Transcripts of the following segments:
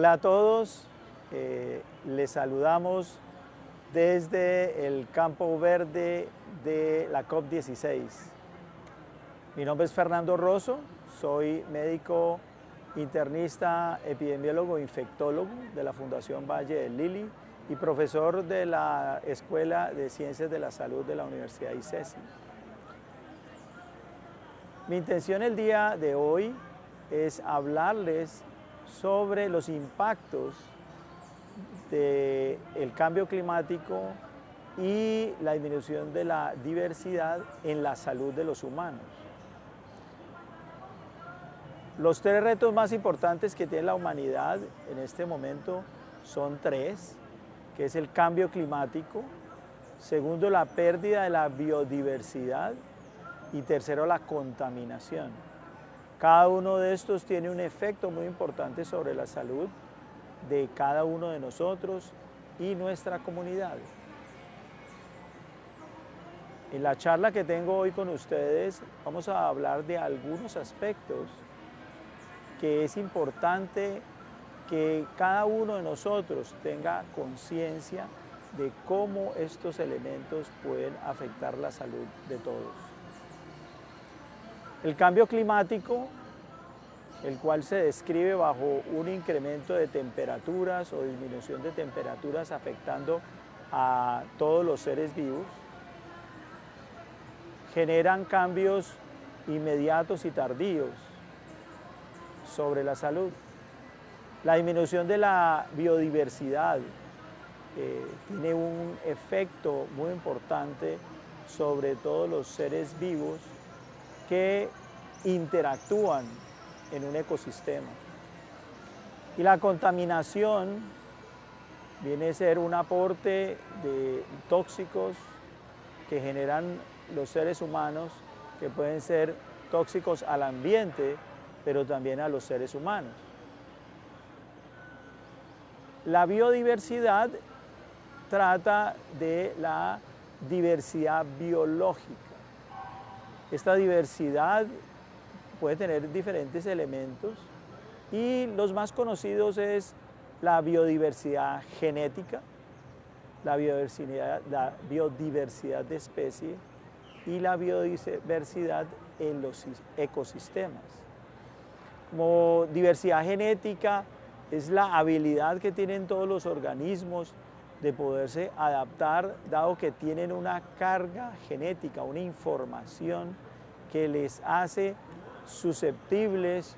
Hola a todos, les saludamos desde el Campo Verde de la COP16. Mi nombre es Fernando Rosso, soy médico internista, epidemiólogo e infectólogo de la Fundación Valle del Lili y profesor de la Escuela de Ciencias de la Salud de la Universidad ICESI. Mi intención el día de hoy es hablarles sobre los impactos del cambio climático y la disminución de la diversidad en la salud de los humanos. Los tres retos más importantes que tiene la humanidad en este momento son tres, que es el cambio climático, segundo, la pérdida de la biodiversidad y tercero, la contaminación. Cada uno de estos tiene un efecto muy importante sobre la salud de cada uno de nosotros y nuestra comunidad. En la charla que tengo hoy con ustedes vamos a hablar de algunos aspectos que es importante que cada uno de nosotros tenga conciencia de cómo estos elementos pueden afectar la salud de todos. El cambio climático, el cual se describe bajo un incremento de temperaturas o disminución de temperaturas afectando a todos los seres vivos, generan cambios inmediatos y tardíos sobre la salud. La disminución de la biodiversidad tiene un efecto muy importante sobre todos los seres vivos que interactúan en un ecosistema. Y la contaminación viene a ser un aporte de tóxicos que generan los seres humanos, que pueden ser tóxicos al ambiente, pero también a los seres humanos. La biodiversidad trata de la diversidad biológica. Esta diversidad puede tener diferentes elementos y los más conocidos es la biodiversidad genética, la biodiversidad de especie y la biodiversidad en los ecosistemas. Como diversidad genética es la habilidad que tienen todos los organismos de poderse adaptar, dado que tienen una carga genética, una información que les hace susceptibles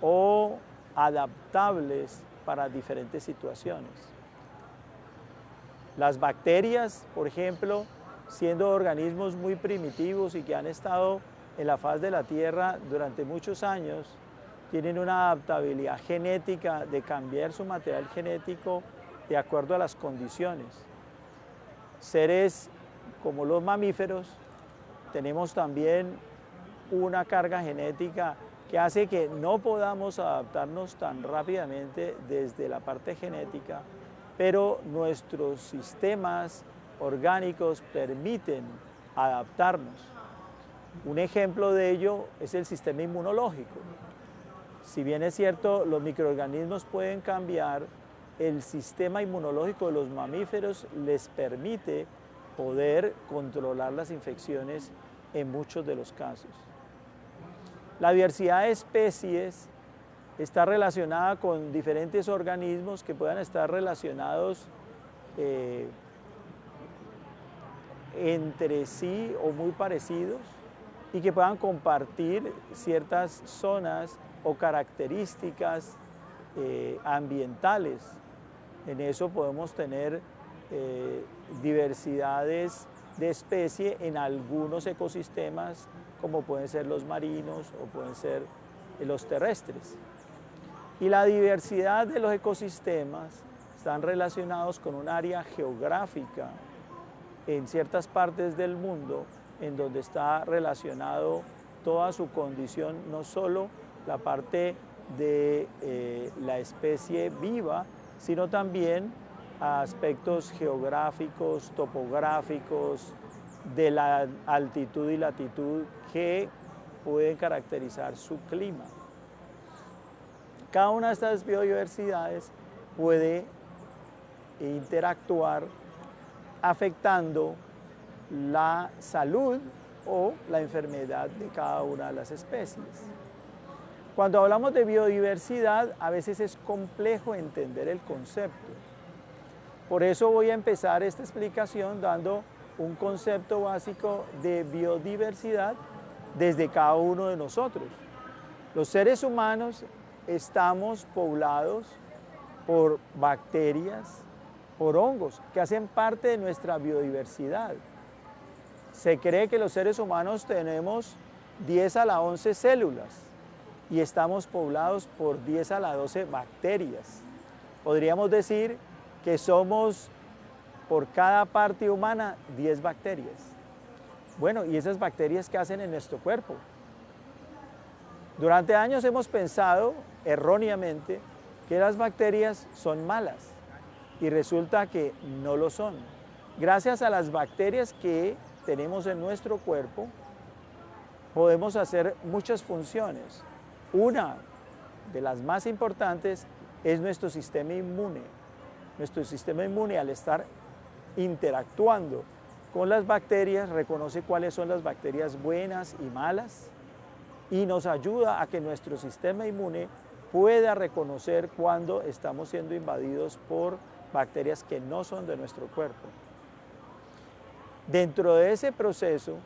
o adaptables para diferentes situaciones. Las bacterias, por ejemplo, siendo organismos muy primitivos y que han estado en la faz de la Tierra durante muchos años, tienen una adaptabilidad genética de cambiar su material genético de acuerdo a las condiciones. Seres como los mamíferos tenemos también una carga genética que hace que no podamos adaptarnos tan rápidamente desde la parte genética, pero nuestros sistemas orgánicos permiten adaptarnos. Un ejemplo de ello es el sistema inmunológico. Si bien es cierto, los microorganismos pueden cambiar, el sistema inmunológico de los mamíferos les permite poder controlar las infecciones en muchos de los casos. La diversidad de especies está relacionada con diferentes organismos que puedan estar relacionados entre sí o muy parecidos y que puedan compartir ciertas zonas o características ambientales. En eso podemos tener diversidades de especie en algunos ecosistemas, como pueden ser los marinos o pueden ser los terrestres. Y la diversidad de los ecosistemas están relacionados con un área geográfica en ciertas partes del mundo en donde está relacionado toda su condición, no solo la parte de la especie viva, sino también aspectos geográficos, topográficos, de la altitud y latitud que pueden caracterizar su clima. cada una de estas biodiversidades puede interactuar afectando la salud o la enfermedad de cada una de las especies. Cuando hablamos de biodiversidad, a veces es complejo entender el concepto. Por eso voy a empezar esta explicación dando un concepto básico de biodiversidad desde cada uno de nosotros. Los seres humanos estamos poblados por bacterias, por hongos, que hacen parte de nuestra biodiversidad. Se cree que los seres humanos tenemos 10 a la 11 células y estamos poblados por 10 a la 12 bacterias. Podríamos decir que somos por cada parte humana 10 bacterias. Bueno, ¿y esas bacterias qué hacen en nuestro cuerpo? Durante años hemos pensado erróneamente que las bacterias son malas y resulta que no lo son. Gracias a las bacterias que tenemos en nuestro cuerpo podemos hacer muchas funciones. Una de las más importantes es nuestro sistema inmune. Nuestro sistema inmune, al estar interactuando con las bacterias, reconoce cuáles son las bacterias buenas y malas y nos ayuda a que nuestro sistema inmune pueda reconocer cuando estamos siendo invadidos por bacterias que no son de nuestro cuerpo. Dentro de ese proceso,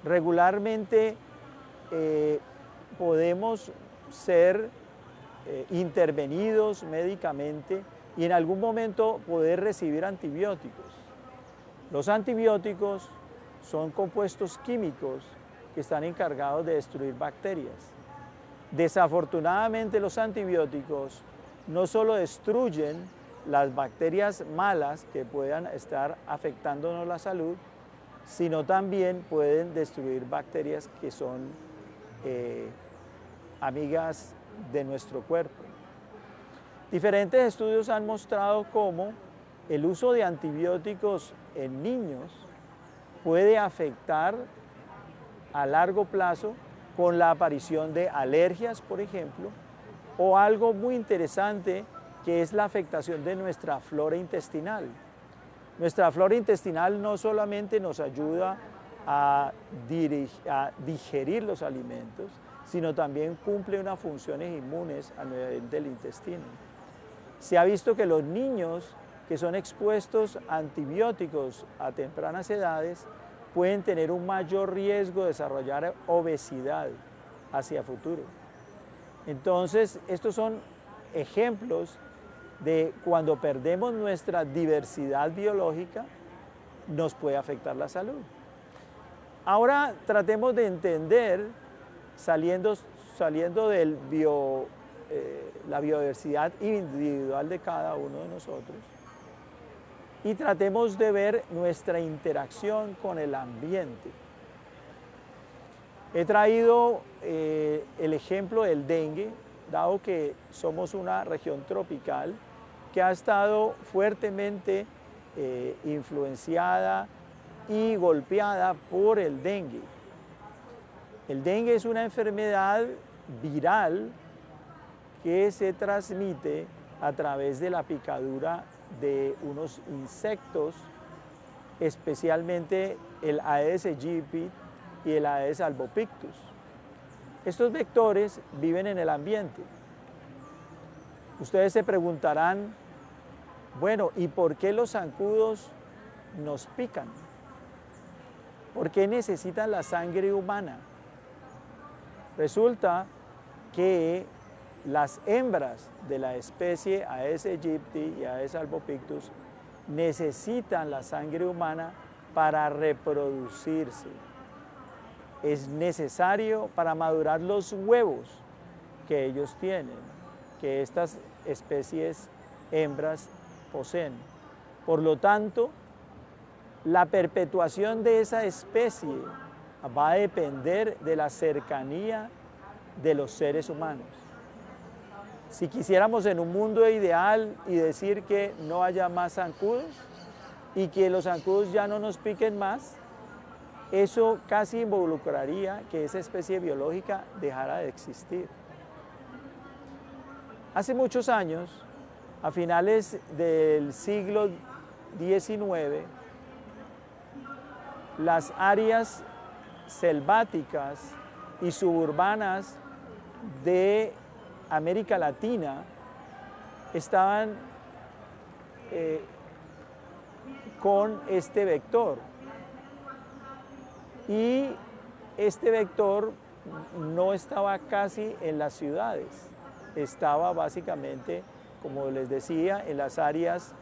regularmente podemos ser intervenidos médicamente y en algún momento poder recibir antibióticos. Los antibióticos son compuestos químicos que están encargados de destruir bacterias. Desafortunadamente, los antibióticos no solo destruyen las bacterias malas que puedan estar afectándonos la salud, sino también pueden destruir bacterias que son amigas de nuestro cuerpo. Diferentes estudios han mostrado cómo el uso de antibióticos en niños puede afectar a largo plazo con la aparición de alergias, por ejemplo, o algo muy interesante que es la afectación de nuestra flora intestinal. Nuestra flora intestinal no solamente nos ayuda a digerir los alimentos, sino también cumple unas funciones inmunes a nivel del intestino. Se ha visto que los niños que son expuestos a antibióticos a tempranas edades pueden tener un mayor riesgo de desarrollar obesidad hacia futuro. Entonces, estos son ejemplos de cuando perdemos nuestra diversidad biológica, nos puede afectar la salud. Ahora tratemos de entender, saliendo de la biodiversidad individual de cada uno de nosotros, y tratemos de ver nuestra interacción con el ambiente. He traído el ejemplo del dengue, dado que somos una región tropical que ha estado fuertemente influenciada y golpeada por el dengue. El dengue es una enfermedad viral que se transmite a través de la picadura de unos insectos, especialmente el Aedes aegypti y el Aedes albopictus. Estos vectores viven en el ambiente. Ustedes se preguntarán, bueno, ¿y por qué los zancudos nos pican? ¿Por qué necesitan la sangre humana? Resulta que las hembras de la especie Aedes aegypti y Aedes albopictus necesitan la sangre humana para reproducirse. Es necesario para madurar los huevos que ellos tienen, que estas especies hembras poseen. Por lo tanto, la perpetuación de esa especie va a depender de la cercanía de los seres humanos. Si quisiéramos en un mundo ideal y decir que no haya más zancudos y que los zancudos ya no nos piquen más, eso casi involucraría que esa especie biológica dejara de existir. Hace muchos años, a finales del siglo XIX, las áreas selváticas y suburbanas de América Latina estaban con este vector. Y este vector no estaba casi en las ciudades, estaba básicamente, como les decía, en las áreas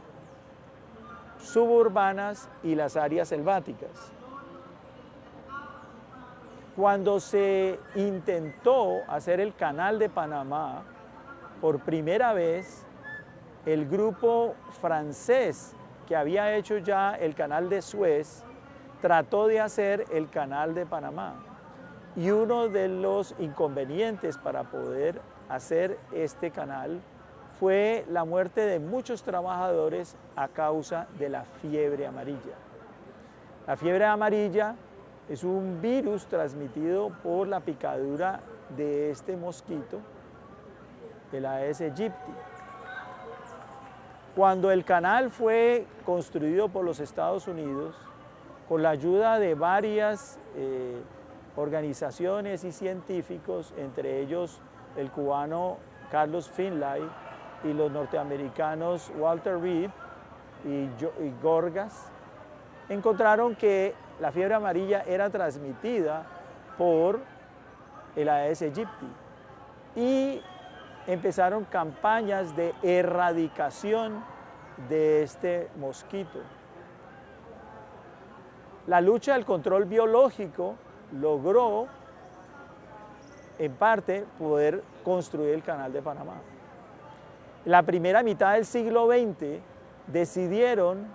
suburbanas y las áreas selváticas. Cuando se intentó hacer el Canal de Panamá, por primera vez, el grupo francés que había hecho ya el Canal de Suez trató de hacer el Canal de Panamá. Y uno de los inconvenientes para poder hacer este canal fue la muerte de muchos trabajadores a causa de la fiebre amarilla. La fiebre amarilla es un virus transmitido por la picadura de este mosquito, el Aedes aegypti. Cuando el canal fue construido por los Estados Unidos, con la ayuda de varias organizaciones y científicos, entre ellos el cubano Carlos Finlay y los norteamericanos Walter Reed y Gorgas, encontraron que la fiebre amarilla era transmitida por el Aedes aegypti y empezaron campañas de erradicación de este mosquito. La lucha del control biológico logró, en parte, poder construir el Canal de Panamá. La primera mitad del siglo XX decidieron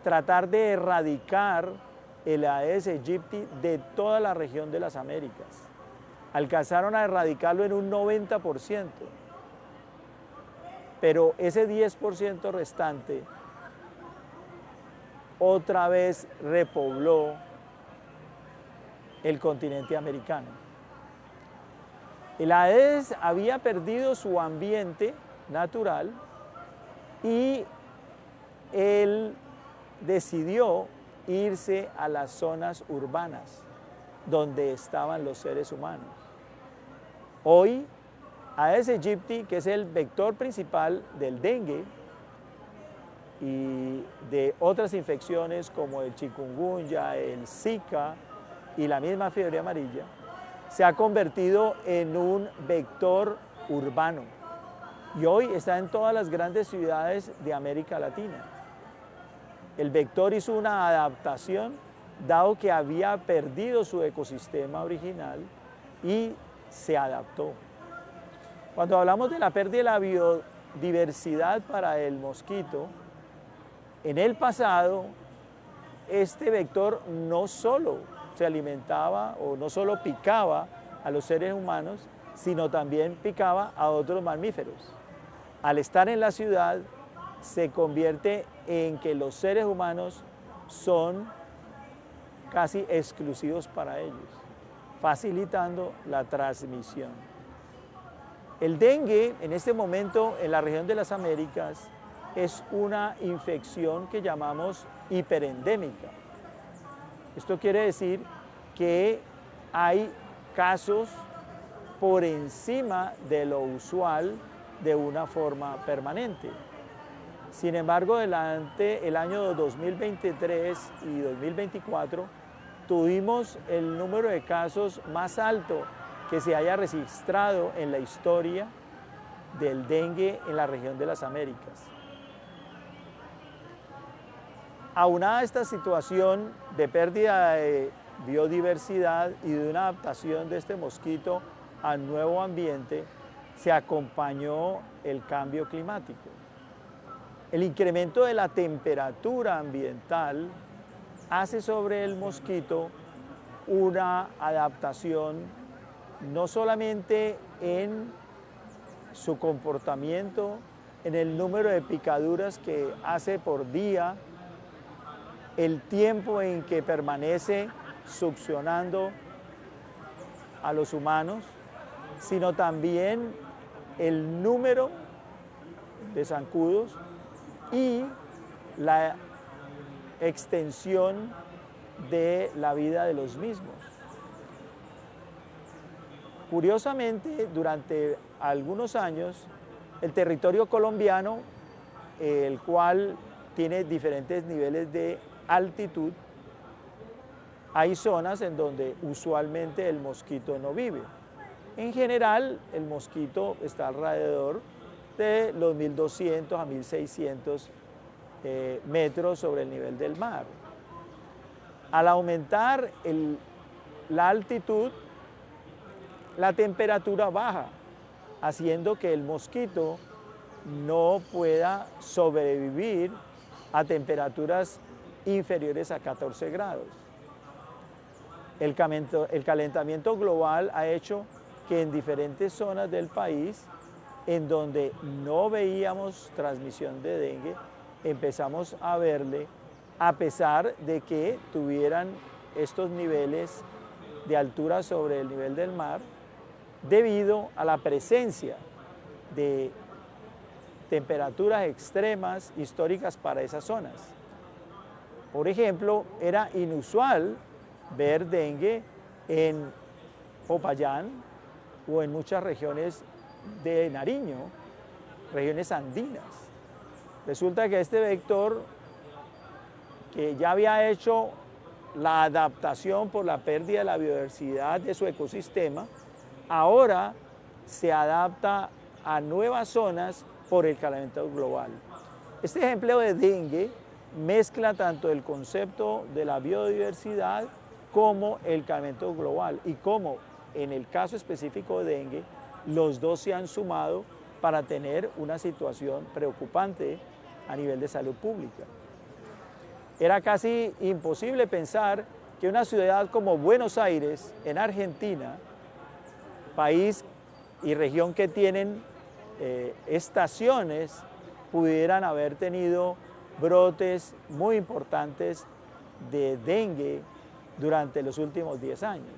tratar de erradicar el Aedes aegypti de toda la región de las Américas. Alcanzaron a erradicarlo en un 90%, pero ese 10% restante otra vez repobló el continente americano. El Aedes había perdido su ambiente natural y él decidió irse a las zonas urbanas donde estaban los seres humanos. Hoy, Aedes aegypti, que es el vector principal del dengue y de otras infecciones como el chikungunya, el Zika y la misma fiebre amarilla, se ha convertido en un vector urbano y hoy está en todas las grandes ciudades de América Latina. El vector hizo una adaptación dado que había perdido su ecosistema original y se adaptó. Cuando hablamos de la pérdida de la biodiversidad para el mosquito, en el pasado este vector no solo se alimentaba o no solo picaba a los seres humanos, sino también picaba a otros mamíferos. Al estar en la ciudad se convierte en que los seres humanos son casi exclusivos para ellos, facilitando la transmisión. El dengue, en este momento, en la región de las Américas, es una infección que llamamos hiperendémica. Esto quiere decir que hay casos por encima de lo usual de una forma permanente. Sin embargo, durante el año 2023 y 2024 tuvimos el número de casos más alto que se haya registrado en la historia del dengue en la región de las Américas. Aunada a esta situación de pérdida de biodiversidad y de una adaptación de este mosquito al nuevo ambiente, se acompañó el cambio climático. El incremento de la temperatura ambiental hace sobre el mosquito una adaptación no solamente en su comportamiento, en el número de picaduras que hace por día, el tiempo en que permanece succionando a los humanos, sino también el número de zancudos y la extensión de la vida de los mismos. Curiosamente, durante algunos años, el territorio colombiano, el cual tiene diferentes niveles de altitud, hay zonas en donde usualmente el mosquito no vive. En general, el mosquito está alrededor de los 1200 a 1600 metros sobre el nivel del mar. Al aumentar la altitud, la temperatura baja, haciendo que el mosquito no pueda sobrevivir a temperaturas inferiores a 14 grados. El calentamiento global ha hecho que en diferentes zonas del país, en donde no veíamos transmisión de dengue, empezamos a verle, a pesar de que tuvieran estos niveles de altura sobre el nivel del mar, debido a la presencia de temperaturas extremas históricas para esas zonas. Por ejemplo, era inusual ver dengue en Popayán o en muchas regiones de Nariño, regiones andinas. Resulta que este vector, que ya había hecho la adaptación por la pérdida de la biodiversidad de su ecosistema, ahora se adapta a nuevas zonas por el calentamiento global. Este ejemplo de dengue mezcla tanto el concepto de la biodiversidad como el calentamiento global y como en el caso específico de dengue, los dos se han sumado para tener una situación preocupante a nivel de salud pública. Era casi imposible pensar que una ciudad como Buenos Aires, en Argentina, país y región que tienen estaciones, pudieran haber tenido brotes muy importantes de dengue durante los últimos 10 años.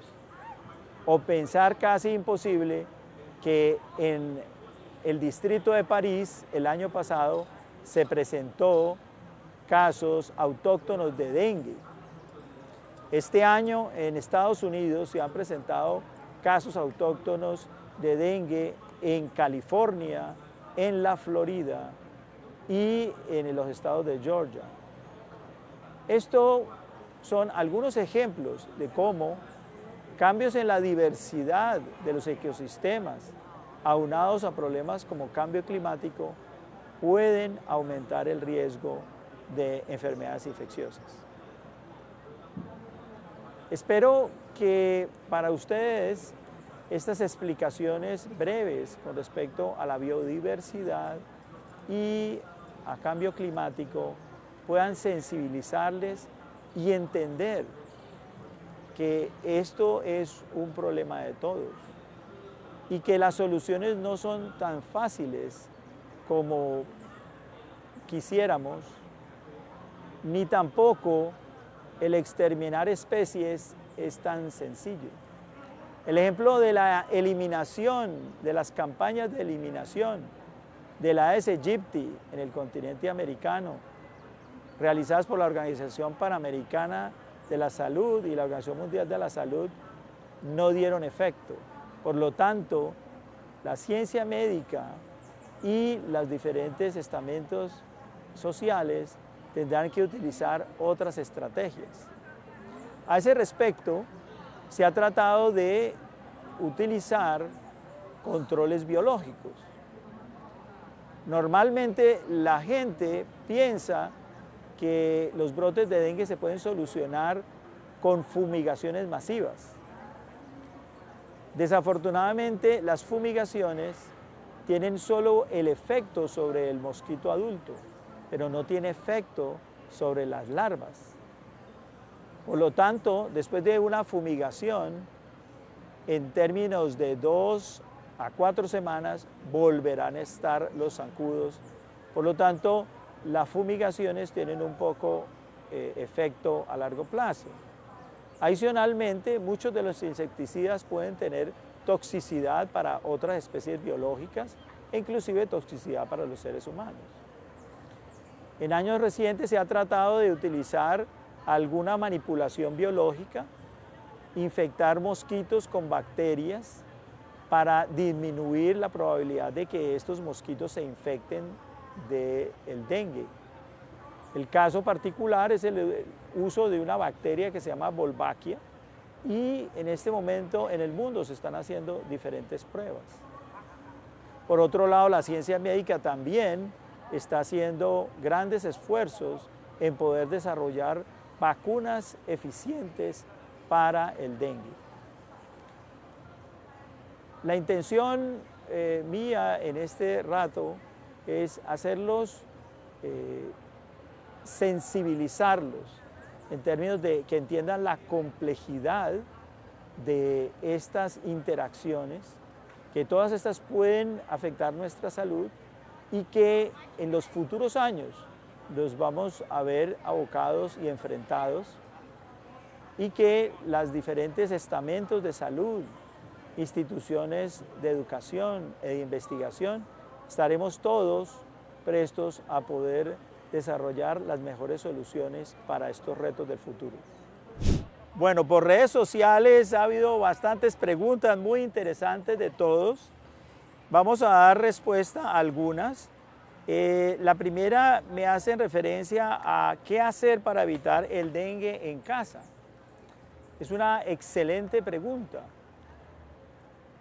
O pensar casi imposible que en el distrito de París el año pasado se presentó casos autóctonos de dengue. Este año en Estados Unidos se han presentado casos autóctonos de dengue en California, en la Florida y en los estados de Georgia. Estos son algunos ejemplos de cómo cambios en la diversidad de los ecosistemas, aunados a problemas como cambio climático, pueden aumentar el riesgo de enfermedades infecciosas. Espero que para ustedes estas explicaciones breves con respecto a la biodiversidad y a cambio climático puedan sensibilizarles y entender que esto es un problema de todos y que las soluciones no son tan fáciles como quisiéramos, ni tampoco el exterminar especies es tan sencillo. El ejemplo de la eliminación, de las campañas de eliminación de la Aedes aegypti en el continente americano, realizadas por la Organización Panamericana de la Salud y la Organización Mundial de la Salud, no dieron efecto. Por lo tanto, la ciencia médica y los diferentes estamentos sociales tendrán que utilizar otras estrategias. A ese respecto, se ha tratado de utilizar controles biológicos. Normalmente la gente piensa que los brotes de dengue se pueden solucionar con fumigaciones masivas. Desafortunadamente, las fumigaciones tienen solo el efecto sobre el mosquito adulto, pero no tiene efecto sobre las larvas. Por lo tanto, después de una fumigación, en términos de 2 a 4 semanas, volverán a estar los zancudos. Por lo tanto, las fumigaciones tienen un poco efecto a largo plazo. Adicionalmente, muchos de los insecticidas pueden tener toxicidad para otras especies biológicas e inclusive toxicidad para los seres humanos. En años recientes se ha tratado de utilizar alguna manipulación biológica, infectar mosquitos con bacterias para disminuir la probabilidad de que estos mosquitos se infecten del dengue. El caso particular es el uso de una bacteria que se llama Wolbachia y en este momento en el mundo se están haciendo diferentes pruebas. Por otro lado, la ciencia médica también está haciendo grandes esfuerzos en poder desarrollar vacunas eficientes para el dengue. La intención mía en este rato es hacerlos, sensibilizarlos en términos de que entiendan la complejidad de estas interacciones, que todas estas pueden afectar nuestra salud y que en los futuros años los vamos a ver abocados y enfrentados y que los diferentes estamentos de salud, instituciones de educación e de investigación, estaremos todos prestos a poder desarrollar las mejores soluciones para estos retos del futuro. Bueno, por redes sociales ha habido bastantes preguntas muy interesantes de todos. Vamos a dar respuesta a algunas. La primera me hace referencia a qué hacer para evitar el dengue en casa. Es una excelente pregunta.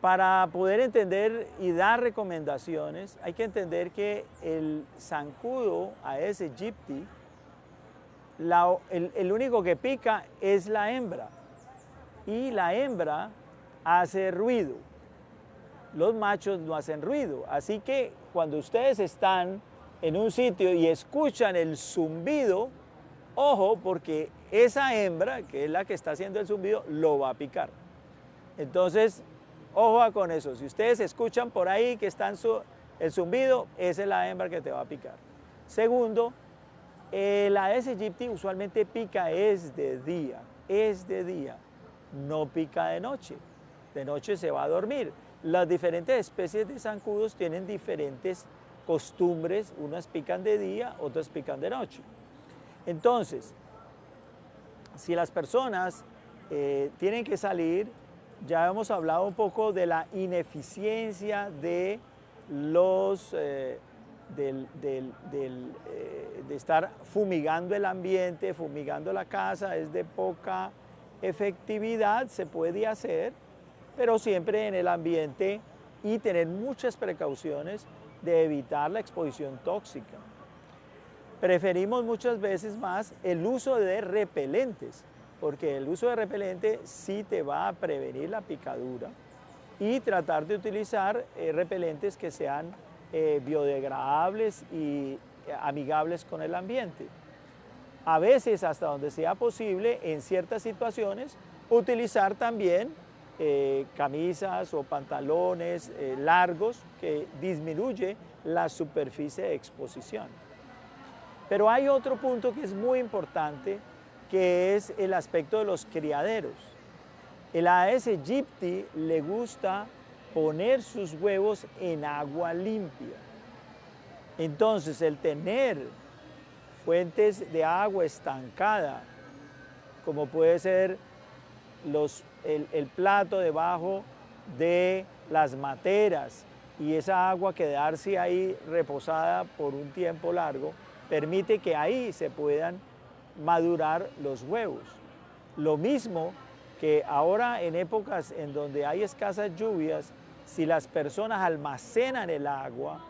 Para poder entender y dar recomendaciones, hay que entender que el zancudo Aedes aegypti, el único que pica es la hembra y la hembra hace ruido. Los machos no hacen ruido, así que cuando ustedes están en un sitio y escuchan el zumbido, ojo, porque esa hembra, que es la que está haciendo el zumbido, lo va a picar. Entonces, ojo con eso. Si ustedes escuchan por ahí que está el zumbido, esa es la hembra que te va a picar. Segundo, el Aedes aegypti usualmente pica es de día, no pica de noche. De noche se va a dormir. Las diferentes especies de zancudos tienen diferentes costumbres, unas pican de día, otras pican de noche. Entonces, si las personas tienen que salir, ya hemos hablado un poco de la ineficiencia de de estar fumigando el ambiente, fumigando la casa, es de poca efectividad, se puede hacer, pero siempre en el ambiente y tener muchas precauciones de evitar la exposición tóxica. Preferimos muchas veces más el uso de repelentes, porque el uso de repelente sí te va a prevenir la picadura y tratar de utilizar repelentes que sean biodegradables y amigables con el ambiente. A veces, hasta donde sea posible, en ciertas situaciones, utilizar también camisas o pantalones largos que disminuye la superficie de exposición. Pero hay otro punto que es muy importante, que es el aspecto de los criaderos. El Aedes aegypti le gusta poner sus huevos en agua limpia. Entonces, el tener fuentes de agua estancada, como puede ser el plato debajo de las materas y esa agua quedarse ahí reposada por un tiempo largo, permite que ahí se puedan madurar los huevos. Lo mismo que ahora en épocas en donde hay escasas lluvias, si las personas almacenan el agua,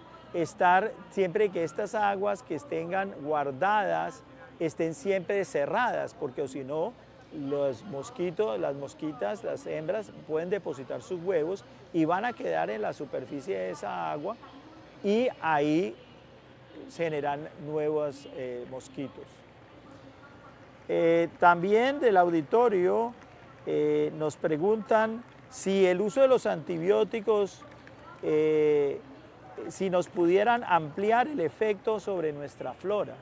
siempre que estas aguas que estén guardadas estén siempre cerradas, porque si no, los mosquitos, las mosquitas, las hembras pueden depositar sus huevos y van a quedar en la superficie de esa agua y ahí se generan nuevos mosquitos. También del auditorio nos preguntan si el uso de los antibióticos, si nos pudieran ampliar el efecto sobre nuestra flora.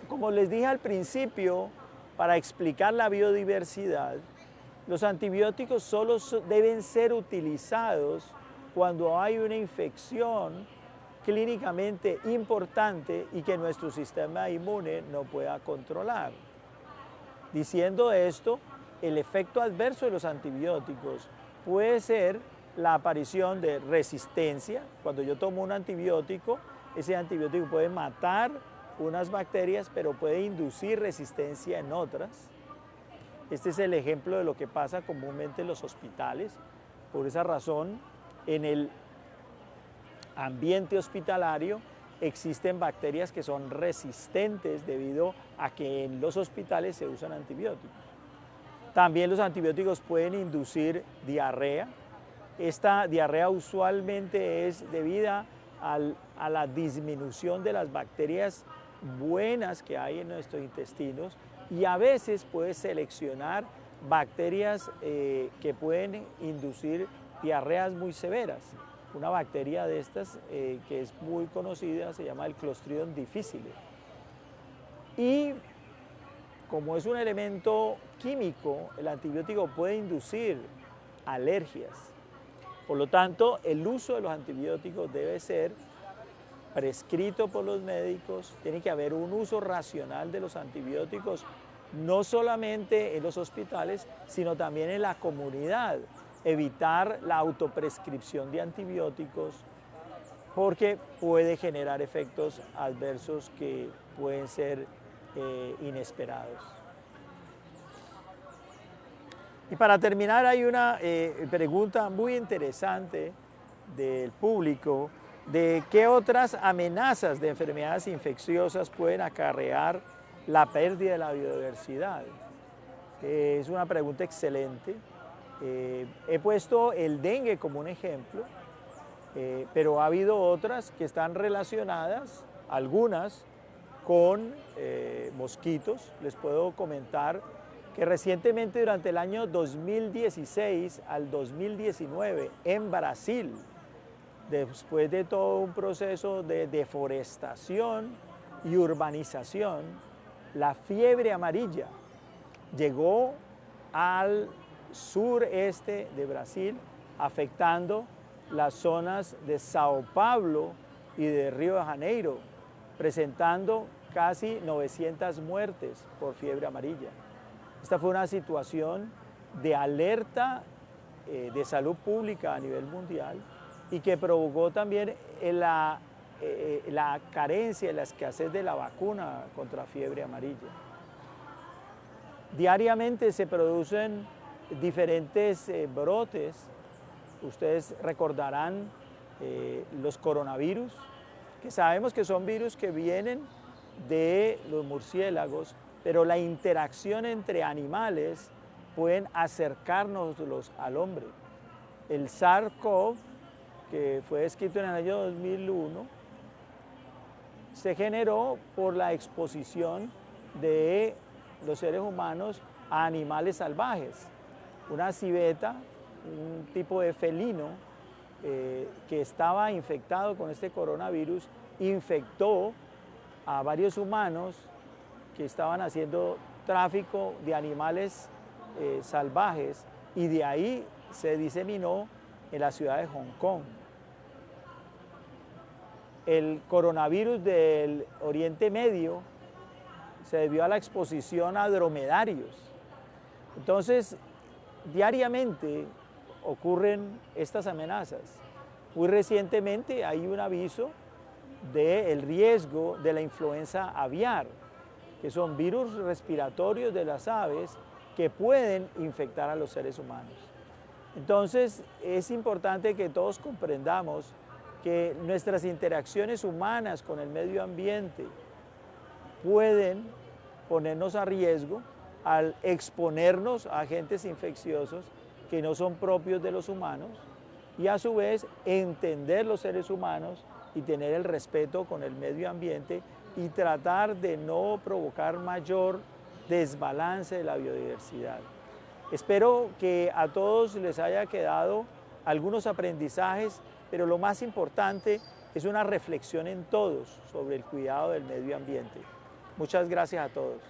Como les dije al principio, para explicar la biodiversidad, los antibióticos solo deben ser utilizados cuando hay una infección clínicamente importante y que nuestro sistema inmune no pueda controlar. Diciendo esto, el efecto adverso de los antibióticos puede ser la aparición de resistencia. Cuando yo tomo un antibiótico, ese antibiótico puede matar unas bacterias, pero puede inducir resistencia en otras. Este es el ejemplo de lo que pasa comúnmente en los hospitales. Por esa razón, en el ambiente hospitalario existen bacterias que son resistentes debido a que en los hospitales se usan antibióticos. También los antibióticos pueden inducir diarrea. Esta diarrea usualmente es debida a la disminución de las bacterias buenas que hay en nuestros intestinos y a veces puede seleccionar bacterias que pueden inducir diarreas muy severas. Una bacteria de estas que es muy conocida se llama el Clostridium difficile. Y como es un elemento químico, el antibiótico puede inducir alergias. Por lo tanto, el uso de los antibióticos debe ser prescrito por los médicos. Tiene que haber un uso racional de los antibióticos, no solamente en los hospitales, sino también en la comunidad. Evitar la autoprescripción de antibióticos porque puede generar efectos adversos que pueden ser inesperados. Y para terminar, hay una pregunta muy interesante del público de qué otras amenazas de enfermedades infecciosas pueden acarrear la pérdida de la biodiversidad. Es una pregunta excelente. He puesto el dengue como un ejemplo, pero ha habido otras que están relacionadas, algunas con mosquitos. Les puedo comentar que recientemente durante el año 2016 al 2019 en Brasil, después de todo un proceso de deforestación y urbanización, la fiebre amarilla llegó al sureste de Brasil, afectando las zonas de Sao Paulo y de Río de Janeiro, presentando casi 900 muertes por fiebre amarilla. Esta fue una situación de alerta de salud pública a nivel mundial y que provocó también la carencia y la escasez de la vacuna contra fiebre amarilla. Diariamente se producen diferentes brotes. Ustedes recordarán los coronavirus, que sabemos que son virus que vienen de los murciélagos, pero la interacción entre animales pueden acercarnos al hombre. El SARS-CoV, que fue descrito en el año 2001, se generó por la exposición de los seres humanos a animales salvajes. Una civeta, un tipo de felino que estaba infectado con este coronavirus, infectó a varios humanos que estaban haciendo tráfico de animales salvajes y de ahí se diseminó en la ciudad de Hong Kong. El coronavirus del Oriente Medio se debió a la exposición a dromedarios. Entonces, diariamente ocurren estas amenazas. Muy recientemente hay un aviso del riesgo de la influenza aviar, que son virus respiratorios de las aves que pueden infectar a los seres humanos. Entonces, es importante que todos comprendamos que nuestras interacciones humanas con el medio ambiente pueden ponernos a riesgo al exponernos a agentes infecciosos que no son propios de los humanos y a su vez entender los seres humanos y tener el respeto con el medio ambiente y tratar de no provocar mayor desbalance de la biodiversidad. Espero que a todos les haya quedado algunos aprendizajes, pero lo más importante es una reflexión en todos sobre el cuidado del medio ambiente. Muchas gracias a todos.